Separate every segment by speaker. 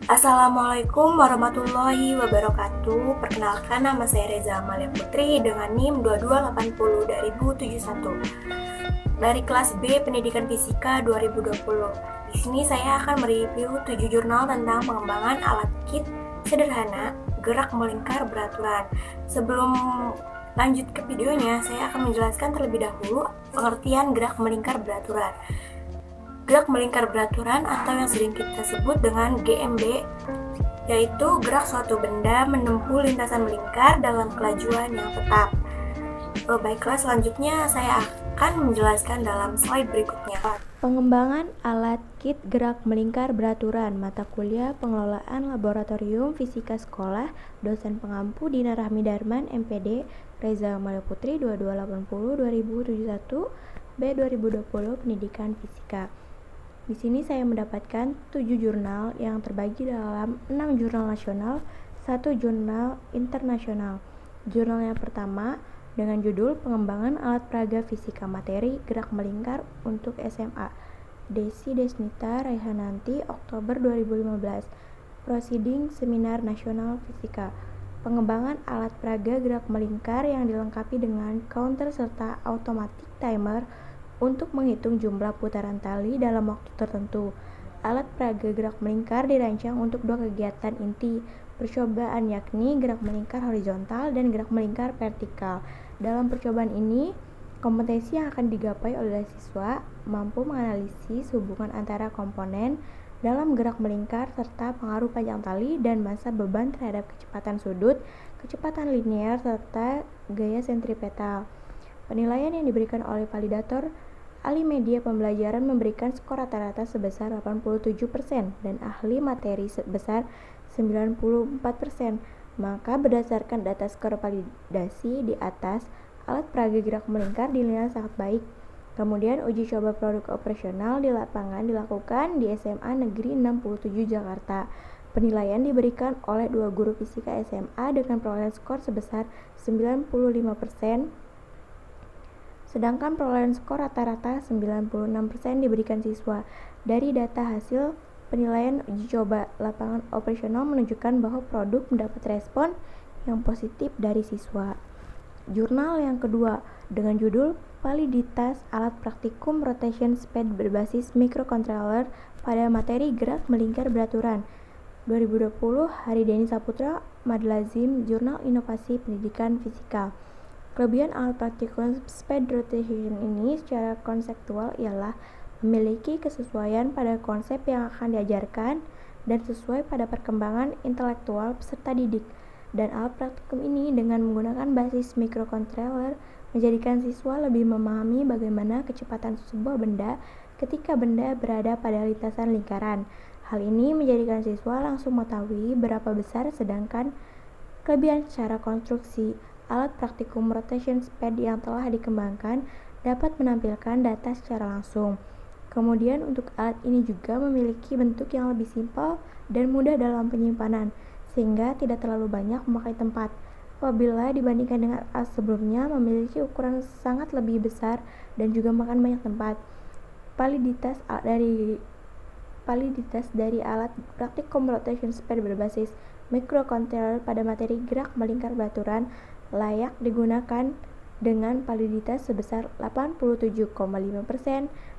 Speaker 1: Assalamualaikum warahmatullahi wabarakatuh. Perkenalkan, nama saya Reza Amalia Putri dengan NIM 2280 dari kelas B Pendidikan Fisika 2020. Di sini saya akan mereview 7 jurnal tentang pengembangan alat kit sederhana gerak melingkar beraturan. Sebelum lanjut ke videonya, saya akan menjelaskan terlebih dahulu pengertian gerak melingkar beraturan. Gerak melingkar beraturan atau yang sering kita sebut dengan GMB, yaitu gerak suatu benda menempuh lintasan melingkar dalam kelajuan yang tetap. Baiklah, selanjutnya saya akan menjelaskan dalam slide berikutnya.
Speaker 2: Pengembangan alat kit gerak melingkar beraturan, mata kuliah pengelolaan laboratorium fisika sekolah, dosen pengampu Dina Rahmi Darman, MPD, Reza Amalia Putri 2280-2071, B 2020 Pendidikan Fisika. Di sini saya mendapatkan 7 jurnal yang terbagi dalam 6 jurnal nasional, 1 jurnal internasional. Jurnal yang pertama dengan judul Pengembangan Alat Peraga Fisika Materi Gerak Melingkar untuk SMA. Desi Desnita Raihananti, Oktober 2015. Proceeding Seminar Nasional Fisika. Pengembangan alat peraga gerak melingkar yang dilengkapi dengan counter serta automatic timer untuk menghitung jumlah putaran tali dalam waktu tertentu. Alat peraga gerak melingkar dirancang untuk dua kegiatan inti percobaan, yakni gerak melingkar horizontal dan gerak melingkar vertikal. Dalam percobaan ini, kompetensi yang akan digapai oleh siswa mampu menganalisis hubungan antara komponen dalam gerak melingkar serta pengaruh panjang tali dan massa beban terhadap kecepatan sudut, kecepatan linear, serta gaya sentripetal. Penilaian yang diberikan oleh validator ahli media pembelajaran memberikan skor rata-rata sebesar 87% dan ahli materi sebesar 94%. Maka berdasarkan data skor validasi di atas, alat peraga gerak melingkar dinilai sangat baik. Kemudian uji coba produk operasional di lapangan dilakukan di SMA Negeri 67 Jakarta. Penilaian diberikan oleh 2 guru fisika SMA dengan perolehan skor sebesar 95%. Sedangkan perolehan skor rata-rata 96% diberikan siswa. Dari data hasil penilaian uji coba lapangan operasional menunjukkan bahwa produk mendapat respon yang positif dari siswa. Jurnal yang kedua dengan judul Validitas Alat Praktikum Rotation Speed berbasis Microcontroller pada materi gerak melingkar beraturan. 2020, Harideni Saputra, Madlazim, Jurnal Inovasi Pendidikan Fisika. Kelebihan alat praktikum speed rotation ini secara konseptual ialah memiliki kesesuaian pada konsep yang akan diajarkan dan sesuai pada perkembangan intelektual peserta didik. Dan alat praktikum ini dengan menggunakan basis microcontroller menjadikan siswa lebih memahami bagaimana kecepatan sebuah benda ketika benda berada pada lintasan lingkaran. Hal ini menjadikan siswa langsung mengetahui berapa besar, sedangkan kelebihan secara konstruksi alat praktikum rotation speed yang telah dikembangkan dapat menampilkan data secara langsung. Kemudian untuk alat ini juga memiliki bentuk yang lebih simpel dan mudah dalam penyimpanan, sehingga tidak terlalu banyak memakai tempat. Apabila dibandingkan dengan alat sebelumnya memiliki ukuran sangat lebih besar dan juga makan banyak tempat. Validitas dari alat praktikum rotation speed berbasis microcontroller pada materi gerak melingkar beraturan layak digunakan dengan validitas sebesar 87,5%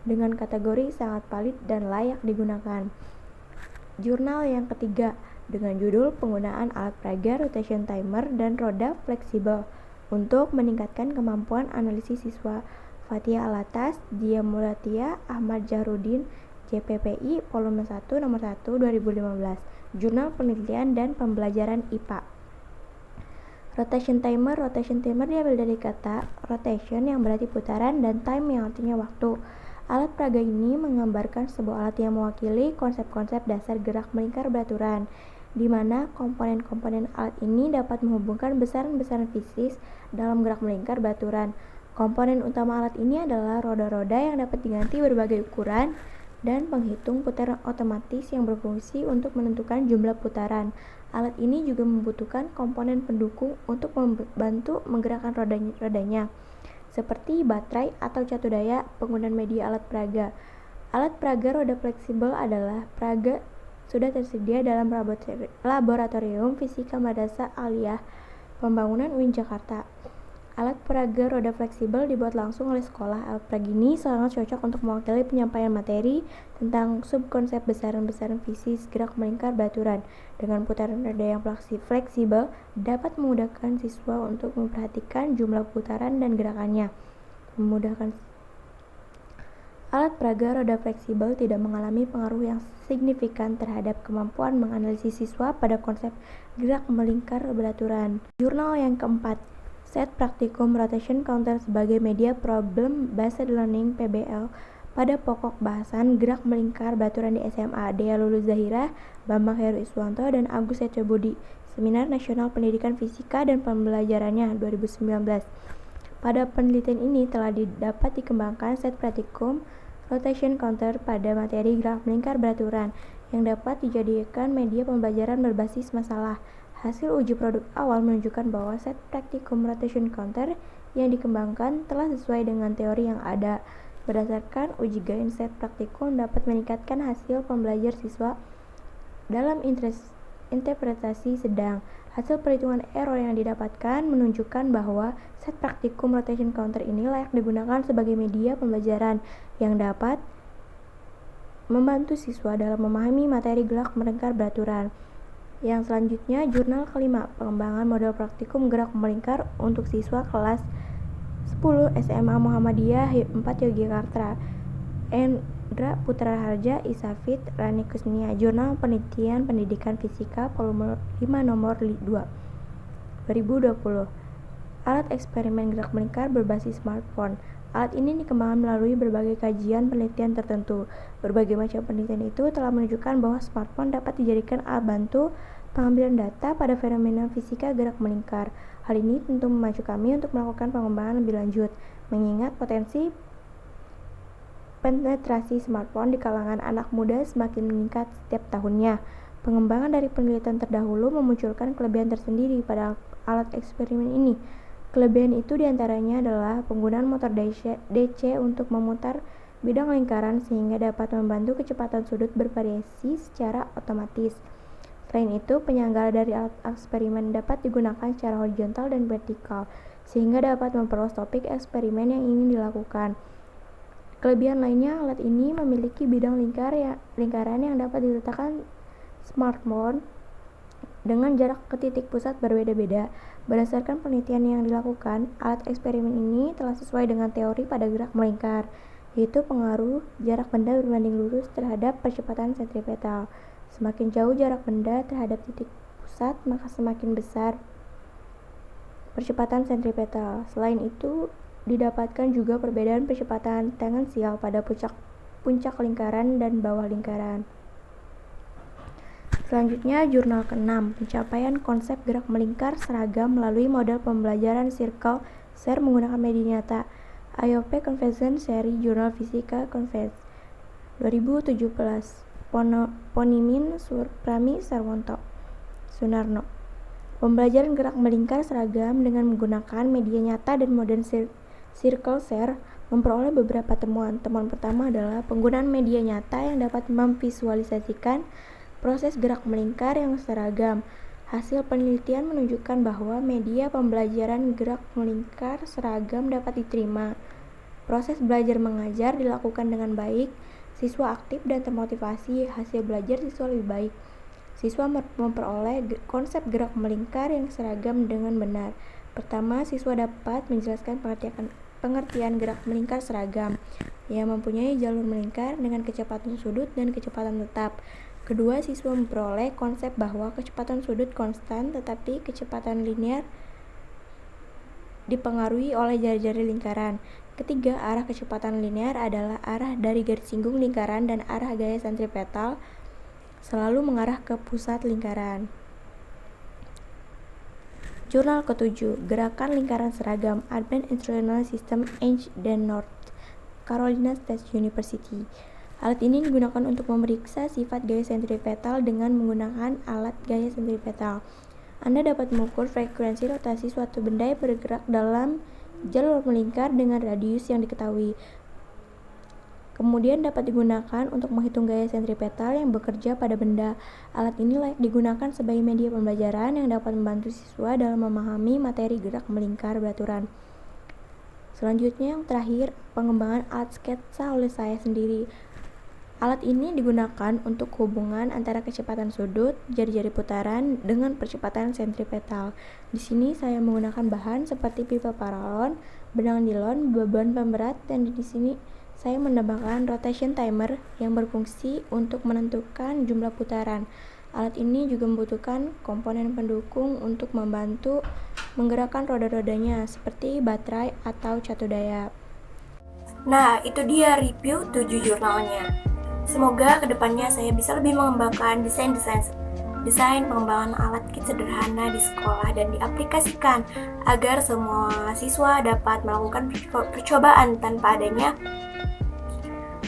Speaker 2: dengan kategori sangat valid dan layak digunakan. Jurnal yang ketiga dengan judul Penggunaan Alat Peraga Rotation Timer dan Roda Fleksibel untuk meningkatkan kemampuan analisis siswa. Fatia Alatas, Dia Mulatia, Ahmad Jahrudin, JPPI, Volume 1, Nomor 1, 2015. Jurnal Penelitian dan Pembelajaran IPA. Rotation timer diambil dari kata rotation yang berarti putaran dan time yang artinya waktu. Alat peraga ini menggambarkan sebuah alat yang mewakili konsep-konsep dasar gerak melingkar beraturan, di mana komponen-komponen alat ini dapat menghubungkan besaran-besaran fisis dalam gerak melingkar beraturan. Komponen utama alat ini adalah roda-roda yang dapat diganti berbagai ukuran dan penghitung putaran otomatis yang berfungsi untuk menentukan jumlah putaran. Alat ini juga membutuhkan komponen pendukung untuk membantu menggerakkan rodanya, seperti baterai atau catu daya. Penggunaan media alat peraga. Alat peraga roda fleksibel adalah peraga sudah tersedia dalam Laboratorium Fisika Madrasah Aliyah Pembangunan UIN Jakarta. Alat peraga roda fleksibel dibuat langsung oleh sekolah. Alat peraga ini sangat cocok untuk mewakili penyampaian materi tentang subkonsep besaran-besaran fisis gerak melingkar beraturan. Dengan putaran roda yang fleksibel, dapat memudahkan siswa untuk memperhatikan jumlah putaran dan gerakannya. Alat peraga roda fleksibel tidak mengalami pengaruh yang signifikan terhadap kemampuan menganalisis siswa pada konsep gerak melingkar beraturan. Jurnal yang keempat, Set Praktikum Rotation Counter sebagai media Problem Based Learning (PBL) pada pokok bahasan gerak melingkar beraturan di SMA. Dea Lulus Zahira, Bambang Heru Iswanto, dan Agus Setio Budi. Seminar Nasional Pendidikan Fisika dan Pembelajarannya 2019. Pada penelitian ini telah dapat dikembangkan set praktikum rotation counter pada materi gerak melingkar beraturan yang dapat dijadikan media pembelajaran berbasis masalah. Hasil uji produk awal menunjukkan bahwa set praktikum rotation counter yang dikembangkan telah sesuai dengan teori yang ada. Berdasarkan uji gain, set praktikum dapat meningkatkan hasil pembelajar siswa dalam interpretasi sedang. Hasil perhitungan error yang didapatkan menunjukkan bahwa set praktikum rotation counter ini layak digunakan sebagai media pembelajaran yang dapat membantu siswa dalam memahami materi gerak melingkar beraturan. Yang selanjutnya, jurnal kelima, pengembangan model praktikum gerak melingkar untuk siswa kelas 10 SMA Muhammadiyah 4 Yogyakarta. Endra Putra Harja, Isafit, Rani Kusnia. Jurnal Penelitian Pendidikan Fisika volume 5 nomor 2 2020. Alat eksperimen gerak melingkar berbasis smartphone. Alat ini dikembangkan melalui berbagai kajian penelitian tertentu. Berbagai macam penelitian itu telah menunjukkan bahwa smartphone dapat dijadikan alat bantu pengambilan data pada fenomena fisika gerak melingkar. Hal ini tentu memacu kami untuk melakukan pengembangan lebih lanjut, mengingat potensi penetrasi smartphone di kalangan anak muda semakin meningkat setiap tahunnya. Pengembangan dari penelitian terdahulu memunculkan kelebihan tersendiri pada alat eksperimen ini. Kelebihan itu diantaranya adalah penggunaan motor DC untuk memutar bidang lingkaran sehingga dapat membantu kecepatan sudut bervariasi secara otomatis. Selain itu, penyanggara dari alat eksperimen dapat digunakan secara horizontal dan vertikal sehingga dapat memperluas topik eksperimen yang ingin dilakukan. Kelebihan lainnya, alat ini memiliki bidang lingkaran yang dapat diletakkan smartphone dengan jarak ke titik pusat berbeda-beda. Berdasarkan penelitian yang dilakukan, alat eksperimen ini telah sesuai dengan teori pada gerak melingkar, yaitu pengaruh jarak benda berbanding lurus terhadap percepatan sentripetal. Semakin jauh jarak benda terhadap titik pusat, maka semakin besar percepatan sentripetal. Selain itu, didapatkan juga perbedaan percepatan tangensial pada puncak lingkaran dan bawah lingkaran. Selanjutnya, jurnal ke-6, pencapaian konsep gerak melingkar seragam melalui model pembelajaran Circle Share menggunakan media nyata. IOP Convention Seri Jurnal Fisika Conference 2017. Ponimin Prami Sarwanto Sunarno. Pembelajaran gerak melingkar seragam dengan menggunakan media nyata dan model Circle Share memperoleh beberapa temuan. Temuan pertama adalah penggunaan media nyata yang dapat memvisualisasikan proses gerak melingkar yang seragam. Hasil penelitian menunjukkan bahwa media pembelajaran gerak melingkar seragam dapat diterima. Proses belajar mengajar dilakukan dengan baik, siswa aktif dan termotivasi, hasil belajar siswa lebih baik. Siswa memperoleh konsep gerak melingkar yang seragam dengan benar. Pertama, siswa dapat menjelaskan pengertian gerak melingkar seragam yang mempunyai jalur melingkar dengan kecepatan sudut dan kecepatan tetap. Kedua, siswa memperoleh konsep bahwa kecepatan sudut konstan tetapi kecepatan linear dipengaruhi oleh jari-jari lingkaran. Ketiga, arah kecepatan linear adalah arah dari garis singgung lingkaran dan arah gaya sentripetal selalu mengarah ke pusat lingkaran. Jurnal ke-7, Gerakan Lingkaran Seragam, Advanced Instructional System, Edge dan North Carolina State University. Alat ini digunakan untuk memeriksa sifat gaya sentripetal dengan menggunakan alat gaya sentripetal. Anda dapat mengukur frekuensi rotasi suatu benda yang bergerak dalam jalur melingkar dengan radius yang diketahui. Kemudian dapat digunakan untuk menghitung gaya sentripetal yang bekerja pada benda. Alat ini layak digunakan sebagai media pembelajaran yang dapat membantu siswa dalam memahami materi gerak melingkar beraturan. Selanjutnya yang terakhir, pengembangan alat sketsa oleh saya sendiri. Alat ini digunakan untuk hubungan antara kecepatan sudut, jari-jari putaran, dengan percepatan sentripetal. Di sini saya menggunakan bahan seperti pipa paralon, benang nilon, beban pemberat, dan di sini saya menambahkan rotation timer yang berfungsi untuk menentukan jumlah putaran. Alat ini juga membutuhkan komponen pendukung untuk membantu menggerakkan roda-rodanya seperti baterai atau catu daya.
Speaker 1: Nah, itu dia review 7 jurnalnya. Semoga kedepannya saya bisa lebih mengembangkan desain pengembangan alat kit sederhana di sekolah dan diaplikasikan agar semua siswa dapat melakukan percobaan tanpa adanya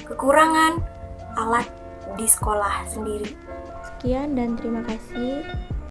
Speaker 1: kekurangan alat di sekolah sendiri.
Speaker 2: Sekian dan terima kasih.